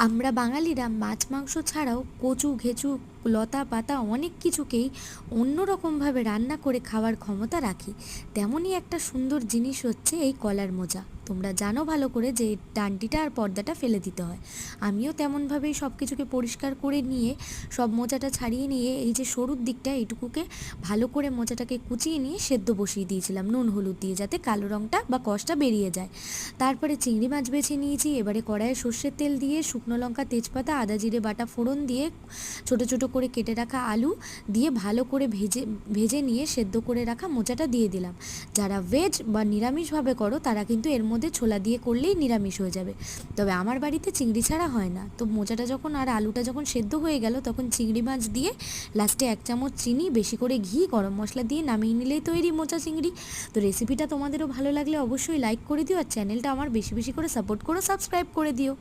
আমরা বাঙালিরা মাছ মাংস ছাড়াও কচু ঘেঁচু লতা পাতা অনেক কিছুকেই অন্যরকমভাবে রান্না করে খাওয়ার ক্ষমতা রাখি। তেমনই একটা সুন্দর জিনিস হচ্ছে এই কলার মোজা। তোমরা জানো ভালো করে যে এই ডান্ডিটা আর পর্দাটা ফেলে দিতে হয়। আমিও তেমনভাবেই সব কিছুকে পরিষ্কার করে নিয়ে সব মোজাটা ছাড়িয়ে নিয়ে এই যে সরুর দিকটা এইটুকুকে ভালো করে মোজাটাকে কুচিয়ে নিয়ে সেদ্ধ বসিয়ে দিয়েছিলাম নুন হলুদ দিয়ে, যাতে কালো রঙটা বা কষটা বেরিয়ে যায়। তারপরে চিংড়ি মাছ বেছে নিয়েছি। এবারে কড়াইয়ে সর্ষের তেল দিয়ে শুকনো লঙ্কা তেজপাতা আদা জিরে বাটা ফোড়ন দিয়ে ছোট ছোট করে কেটে রাখা আলু দিয়ে ভালো করে ভেজে ভেজে নিয়ে সেদ্ধ করে রাখা মোচাটা দিয়ে দিলাম। যারা ভেজ বা নিরামিষভাবে করো তারা কিন্তু এর মধ্যে ছোলা দিয়ে করলেই নিরামিষ হয়ে যাবে, তবে আমার বাড়িতে চিংড়ি ছাড়া হয় না। তো মোচাটা যখন আর আলুটা যখন সেদ্ধ হয়ে গেল তখন চিংড়ি মাছ দিয়ে লাস্টে 1 চামচ চিনি, বেশি করে ঘি, গরম মশলা দিয়ে নামিয়ে নিলেই তৈরি মোচা চিংড়ি। তো রেসিপিটা তোমাদেরও ভালো লাগলে অবশ্যই লাইক করে দিও, আর চ্যানেলটা আমার বেশি বেশি করে সাপোর্ট করো, সাবস্ক্রাইব করে দিও।